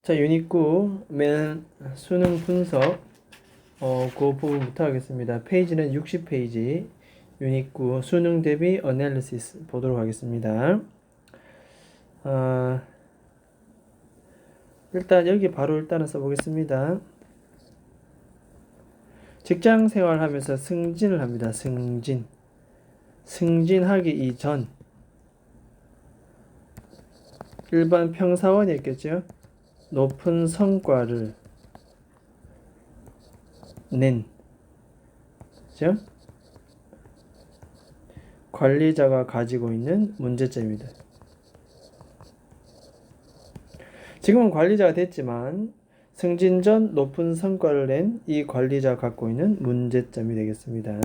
자, 유닛 9 맨 수능 분석 그 부분부터 하겠습니다. 페이지는 60페이지 유닛 9 수능 대비 어널리시스 보도록 하겠습니다. 일단 여기 바로 일단은 써보겠습니다. 직장 생활하면서 승진을 합니다. 승진하기 이전 일반 평사원이었겠죠. 높은 성과를 낸 그죠? 관리자가 가지고 있는 문제점입니다. 지금은 관리자가 됐지만 승진 전 높은 성과를 낸 이 관리자가 갖고 있는 문제점이 되겠습니다.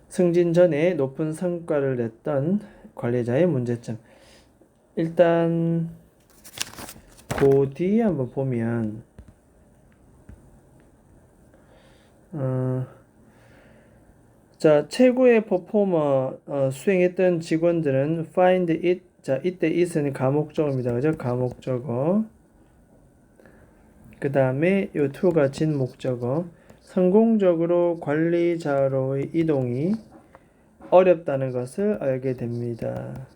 승진 전에 높은 성과를 냈던 관리자의 문제점. 일단 그 뒤에 한번 보면 자, 최고의 퍼포머 수행했던 직원들은 find it. 자, 이때 it은 가목적어입니다. 그죠? 가목적어. 그 다음에 요 to가 진목적어. 성공적으로 관리자로의 이동이 어렵다는 것을 알게 됩니다.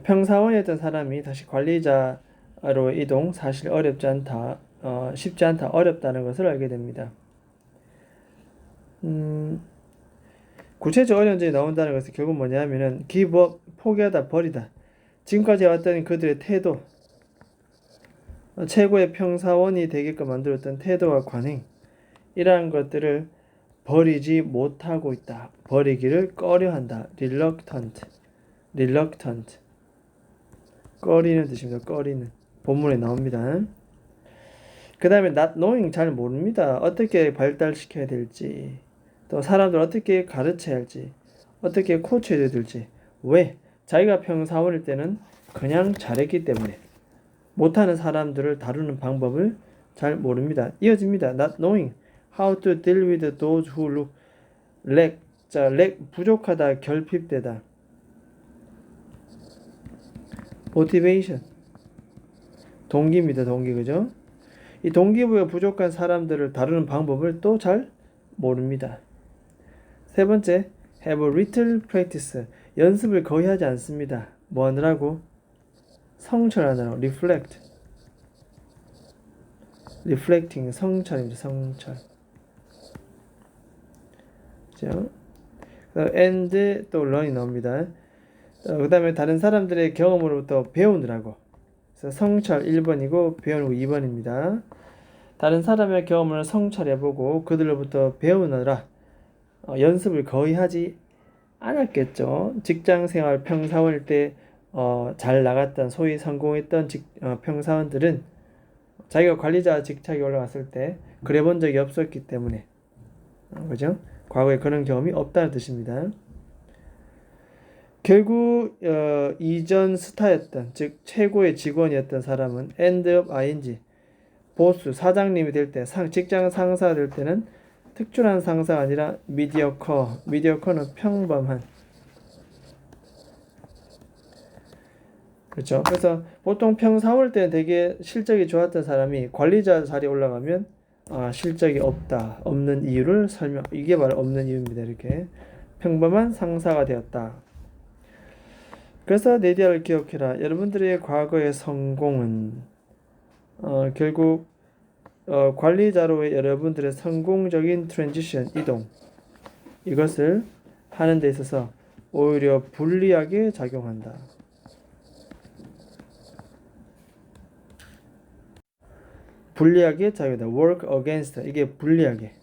평사원이었던 사람이 다시 관리자로 이동 사실 어렵지 않다, 쉽지 않다, 어렵다는 것을 알게 됩니다. 구체적 어려운 점이 나온다는 것은 결국 뭐냐면은 give up, 포기하다, 버리다. 지금까지 왔던 그들의 태도, 최고의 평사원이 되게끔 만들었던 태도와 관행, 이러한 것들을 버리지 못하고 있다. 버리기를 꺼려한다. reluctant. 꺼리는 뜻입니다. 꺼리는. 본문에 나옵니다. 그 다음에 not knowing, 잘 모릅니다. 어떻게 발달시켜야 될지, 또 사람들 어떻게 가르쳐야 할지, 어떻게 코치해야 될지. 왜? 자기가 평사원일 때는 그냥 잘했기 때문에 못하는 사람들을 다루는 방법을 잘 모릅니다. 이어집니다. not knowing how to deal with those who look lack. 자, lack, 부족하다, 결핍되다. motivation, 동기입니다. 동기, 그죠? 이 동기부여 부족한 사람들을 다루는 방법을 또 잘 모릅니다. 세 번째, have little practice. 연습을 거의 하지 않습니다. 뭐 하느라고? 성찰하느라고. reflecting, 성찰입니다. 성찰. 그죠? and 또 learn이 나옵니다. 그 다음에 다른 사람들의 경험으로부터 배우느라고. 그래서 성찰 1번이고 배우는 거 2번입니다. 다른 사람의 경험을 성찰해보고 그들로부터 배우느라 연습을 거의 하지 않았겠죠. 직장생활 평사원일 때 잘 나갔던, 소위 성공했던 평사원들은 자기가 관리자 직책에 올라갔을 때 그래 본 적이 없었기 때문에 그죠? 과거에 그런 경험이 없다는 뜻입니다. 결국 이전 스타였던, 즉 최고의 직원이었던 사람은 end of ing, 보스, 사장님이 될 때, 직장 상사가 될 때는 특출한 상사가 아니라 mediocre는 평범한. 그렇죠. 그래서 보통 평사원일 때는 되게 실적이 좋았던 사람이 관리자 자리에 올라가면 실적이 없는 이유를 이게 바로 없는 이유입니다. 이렇게 평범한 상사가 되었다. 그래서 네디아를 기억해라. 여러분들의 과거의 성공은 결국 관리자로의 여러분들의 성공적인 트랜지션, 이동, 이것을 하는 데 있어서 오히려 불리하게 작용한다. 불리하게 작용한다. work against, 이게 불리하게.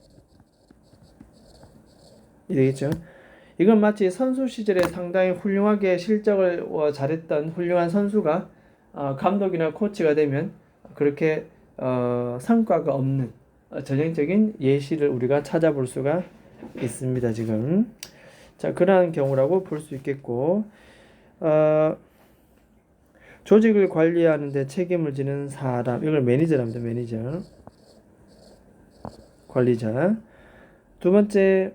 이되겠죠? 이건 마치 선수 시절에 상당히 훌륭하게 실적을 잘했던 훌륭한 선수가 감독이나 코치가 되면 그렇게 성과가 없는 전형적인 예시를 우리가 찾아볼 수가 있습니다. 지금 자, 그러한 경우라고 볼 수 있겠고, 조직을 관리하는 데 책임을 지는 사람, 이걸 매니저랍니다. 매니저, 관리자. 두 번째,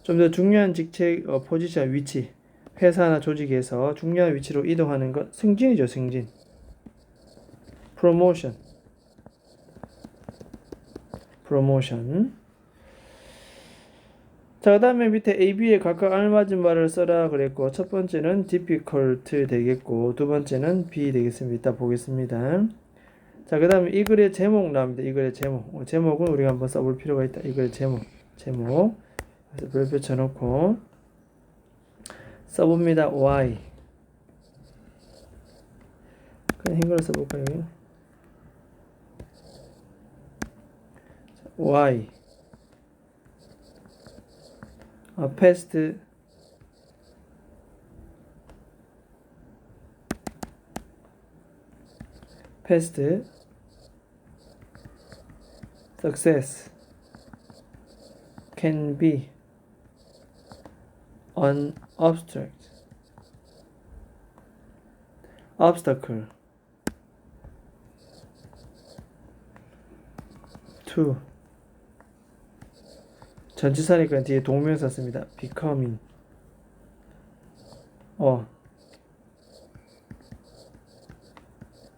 좀 더 중요한 직책, 포지션, 위치, 회사나 조직에서 중요한 위치로 이동하는 것, 승진이죠, 승진. promotion, promotion. 자, 그 다음에 밑에 A, B에 각각 알맞은 말을 써라 그랬고, 첫 번째는 difficult 되겠고, 두 번째는 B 되겠습니다. 이따 보겠습니다. 자, 그 다음에 이 글의 제목 나옵니다. 이 글의 제목. 제목은 우리가 한번 써볼 필요가 있다. 이 글의 제목. 그래서 별표 쳐놓고 써봅니다. Why. 그냥 한글로 써볼까요? Why. past success can be an obstacle to 전치사니까 뒤에 동명사 씁니다. becoming a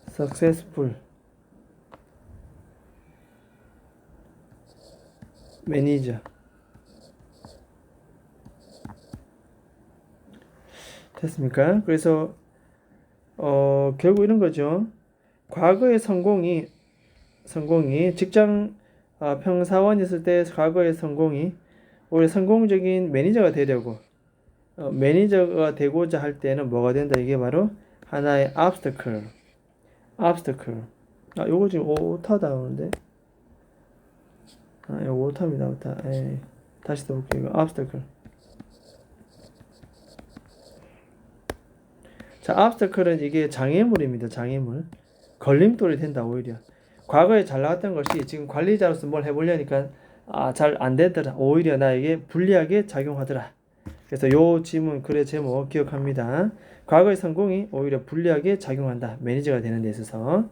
successful manager. 됐습니까? 그래서 결국 이런 거죠. 과거의 성공이 직장 평사원이었을 때 과거의 성공이 오히려 성공적인 매니저가 되려고 매니저가 되고자 할 때는 뭐가 된다? 이게 바로 하나의 obstacle. 요거 지금 오타 나오는데. 요거 오타입니다. 오타. 다시 써볼게요. 이거 obstacle. 자, obstacle은 이게 장애물입니다. 장애물. 걸림돌이 된다, 오히려. 과거에 잘 나왔던 것이 지금 관리자로서 뭘 해보려니까 잘 안 되더라. 오히려 나에게 불리하게 작용하더라. 그래서 요 지문 글의 제목 기억합니다. 과거의 성공이 오히려 불리하게 작용한다. 매니저가 되는 데 있어서.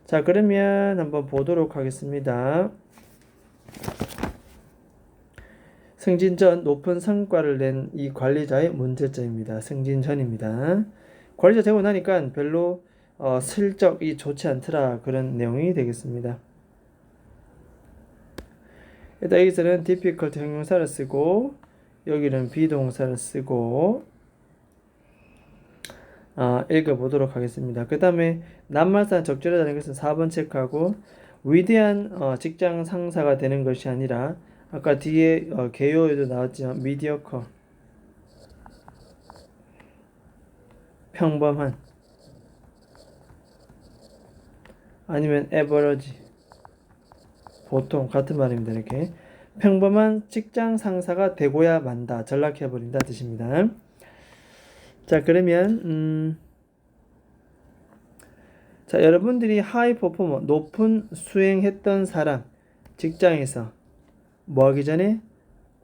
자, 그러면 한번 보도록 하겠습니다. 승진 전 높은 성과를 낸 이 관리자의 문제점입니다. 승진 전입니다. 관리자 되고 나니까 별로 실적이 좋지 않더라. 그런 내용이 되겠습니다. 일단 여기서는 difficult 형용사를 쓰고 여기는 비동사를 쓰고 읽어보도록 하겠습니다. 그 다음에 낱말상 적절하다는 것은 4번 체크하고 위대한 직장 상사가 되는 것이 아니라 아까 뒤에 개요에도 나왔지만 mediocre 평범한 아니면 average 보통 같은 말입니다. 이렇게 평범한 직장 상사가 되고야 만다. 전락해버린다 뜻입니다. 자, 그러면 자, 여러분들이 하이 퍼포머 높은 수행했던 사람 직장에서 뭐 하기 전에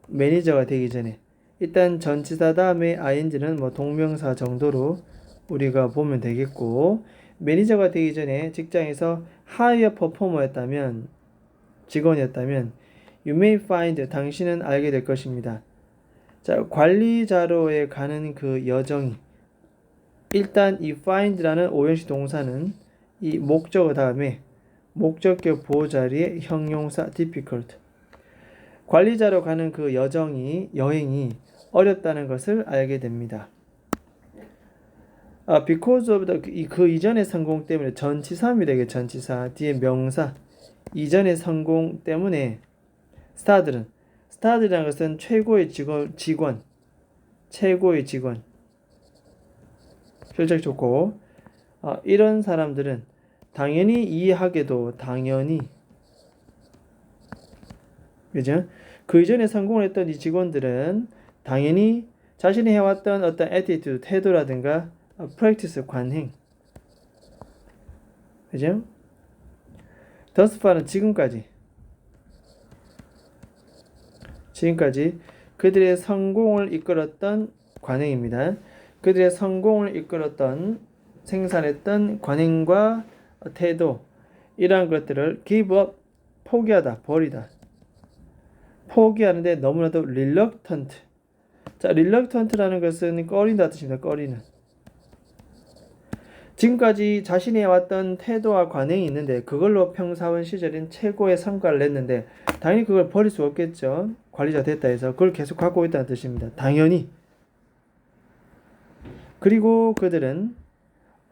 매니저가 되기 전에 일단 전치사 다음에 ing는 뭐 동명사 정도로 우리가 보면 되겠고 매니저가 되기 전에 직장에서 하이어 퍼포머였다면 직원이었다면 you may find 당신은 알게 될 것입니다. 자, 관리자로에 가는 그 여정이 일단 이 find라는 오형식 동사는 이 목적어 다음에 목적격 보호 자리에 형용사 difficult 관리자로 가는 그 여행이 어렵다는 것을 알게 됩니다. because of 그 이전의 성공 때문에 전치사입니다. 이게 전치사 뒤에 명사 이전의 성공 때문에 스타들이라는 것은 최고의 직원 실적 좋고 이런 사람들은 당연히 이해하게도 그죠? 그 이전에 성공을 했던 이 직원들은 당연히 자신이 해왔던 어떤 attitude, 태도라든가 practice, 관행 그죠? thus far은 지금까지 그들의 성공을 이끌었던 관행입니다. 그들의 성공을 이끌었던 생산했던 관행과 태도 이러한 것들을 give up, 포기하다, 버리다 포기하는데 너무나도 reluctant. 자, reluctant라는 것은 꺼린다 뜻입니다. 꺼리는. 지금까지 자신이 해왔던 태도와 관행이 있는데 그걸로 평사원 시절인 최고의 성과를 냈는데 당연히 그걸 버릴 수 없겠죠. 관리자 됐다 해서 그걸 계속 갖고 있다는 뜻입니다. 당연히. 그리고 그들은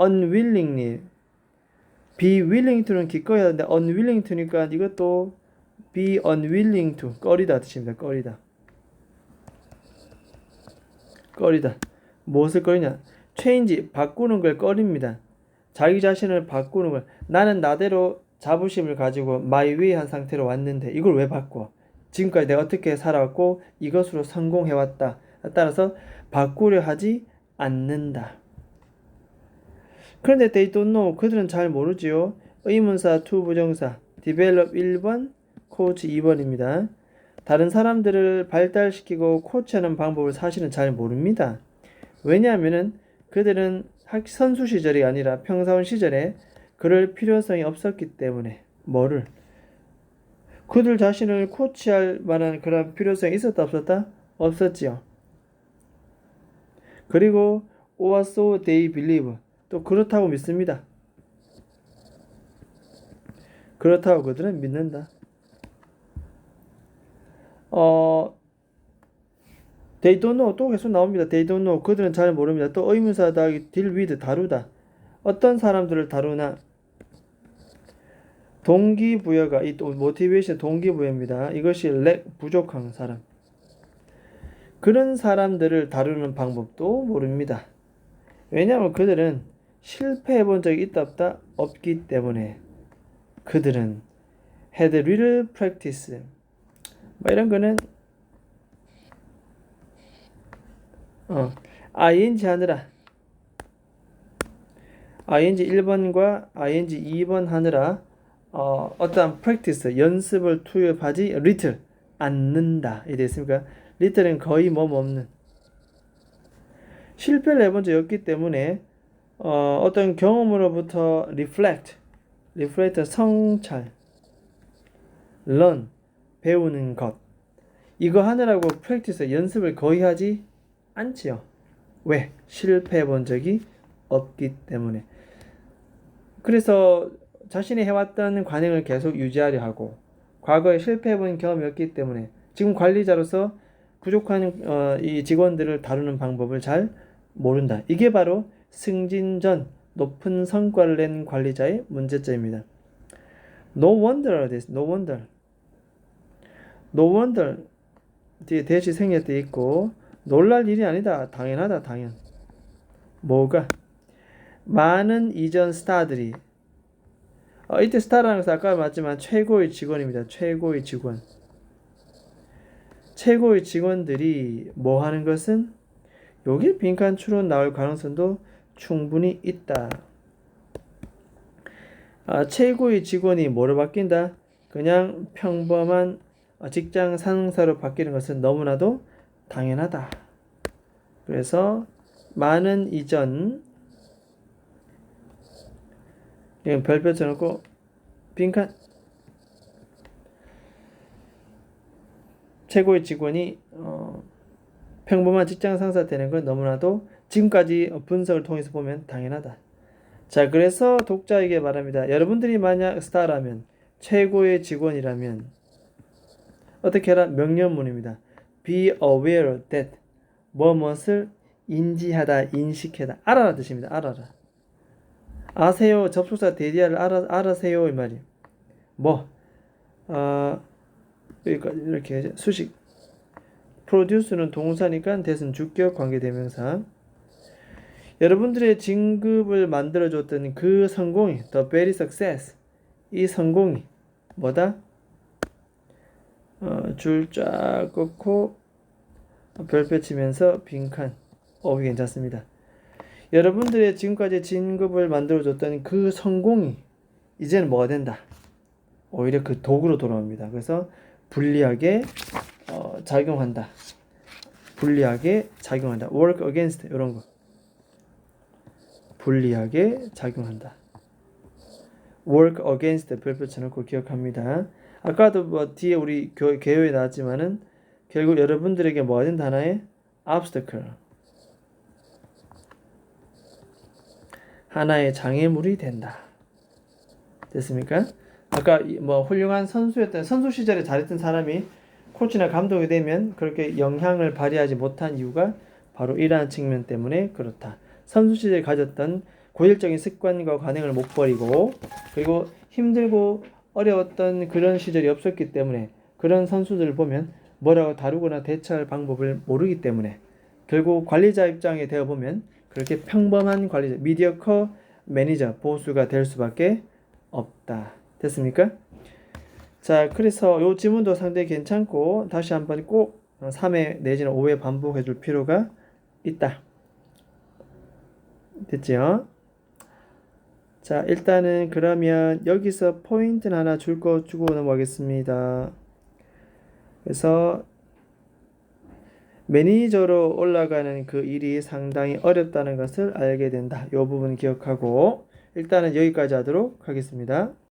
unwillingly, be willing to는 기꺼이 하는데 unwilling to니까 이것도 be unwilling to, 꺼리다 뜻입니다. 꺼리다. 꺼리다. 무엇을 꺼리냐? change, 바꾸는 걸 꺼립니다. 자기 자신을 바꾸는 걸. 나는 나대로 자부심을 가지고 my way 한 상태로 왔는데 이걸 왜 바꿔? 지금까지 내가 어떻게 살아왔고 이것으로 성공해왔다. 따라서 바꾸려 하지 않는다. 그런데 they don't know, 그들은 잘 모르지요. 의문사 to 부정사 develop 1번, coach 2번입니다. 다른 사람들을 발달시키고 코치하는 방법을 사실은 잘 모릅니다. 왜냐하면은 그들은 선수 시절이 아니라 평사원 시절에 그럴 필요성이 없었기 때문에. 뭐를? 그들 자신을 코치할 만한 그런 필요성이 있었다 없었다? 없었지요. 그리고 or so they believe, 또 그렇다고 믿습니다. 그렇다고 그들은 믿는다. they don't know, 또 계속 나옵니다. they don't know, 그들은 잘 모릅니다. 또 의문사다, deal with, 다루다. 어떤 사람들을 다루나. 동기부여가, 이 motivation 동기부여입니다. 이것이 lack, 부족한 사람. 그런 사람들을 다루는 방법도 모릅니다. 왜냐하면 그들은 실패해 본 적이 있다 없다? 없기 때문에. 그들은 had little practice. 뭐 이런 거는 ing 하느라, ing 1번과 ing 2번 하느라 어떠한 practice, 연습을 투입하지 little, 않는다. 이 됐습니까? little은 거의 없는. 실패를 해본 적이 없기 때문에 어떤 경험으로부터 reflect 성찰, learn, 배우는 것, 이거 하느라고 practice, 연습을 거의 하지 않지요. 왜? 실패해 본 적이 없기 때문에. 그래서 자신이 해왔던 관행을 계속 유지하려 하고 과거에 실패해 본 경험이 없기 때문에 지금 관리자로서 부족한 이 직원들을 다루는 방법을 잘 모른다. 이게 바로 승진 전 높은 성과를 낸 관리자의 문제점입니다. No wonder this, no wonder. No wonder 뒤에 대시 생략 돼 있고 놀랄 일이 아니다. 당연하다. 당연. 뭐가? 많은 이전 스타들이 이때 스타라는 것은 아까 말했지만 최고의 직원입니다. 최고의 직원. 최고의 직원들이 뭐 하는 것은 여기 빈칸 추론 나올 가능성도 충분히 있다. 최고의 직원이 뭐로 바뀐다? 그냥 평범한 직장 상사로 바뀌는 것은 너무나도 당연하다. 그래서 많은 이전, 이건 별표 쳐놓고 빈칸, 최고의 직원이 평범한 직장 상사 되는 건 너무나도 지금까지 분석을 통해서 보면 당연하다. 자, 그래서 독자에게 말합니다. 여러분들이 만약 스타라면, 최고의 직원이라면 어떻게 해라? 명령문입니다. Be aware that, 무엇을 인지하다, 인식하다, 알아라 뜻입니다. 알아라. 아세요. 접속사 대디아를 알아세요 이 말이에요. 여기까지 이렇게 수식. produce는 동사니까 that은 주격 관계대명사. 여러분들의 진급을 만들어줬던 그 성공이, the very success, 이 성공이 뭐다? 줄 쫙 긋고 별표 치면서 빈칸. 괜찮습니다. 여러분들의 지금까지 진급을 만들어줬던 그 성공이 이제는 뭐가 된다? 오히려 그 도구로 돌아옵니다. 그래서 불리하게 작용한다. 불리하게 작용한다. work against, 이런 거. 불리하게 작용한다. work against 별표 쳐놓고 기억합니다. 아까도 뭐 뒤에 우리 개요에 나왔지만은 결국 여러분들에게 뭐가 된다 하나의 obstacle, 하나의 장애물이 된다. 됐습니까? 아까 뭐 훌륭한 선수였던 선수 시절에 잘했던 사람이 코치나 감독이 되면 그렇게 영향을 발휘하지 못한 이유가 바로 이러한 측면 때문에 그렇다. 선수 시절에 가졌던 고질적인 습관과 관행을 못 버리고 그리고 힘들고 어려웠던 그런 시절이 없었기 때문에 그런 선수들을 보면 뭐라고 다루거나 대처할 방법을 모르기 때문에 결국 관리자 입장에 되어 보면 그렇게 평범한 관리자, 미디어커 매니저, 보수가 될 수밖에 없다. 됐습니까? 자, 그래서 요 지문도 상당히 괜찮고 다시 한번 꼭 3회 내지는 5회 반복해 줄 필요가 있다. 됐죠? 자, 일단은 그러면 여기서 포인트는 하나 주고 넘어가겠습니다. 그래서 매니저로 올라가는 그 일이 상당히 어렵다는 것을 알게 된다. 이 부분 기억하고 일단은 여기까지 하도록 하겠습니다.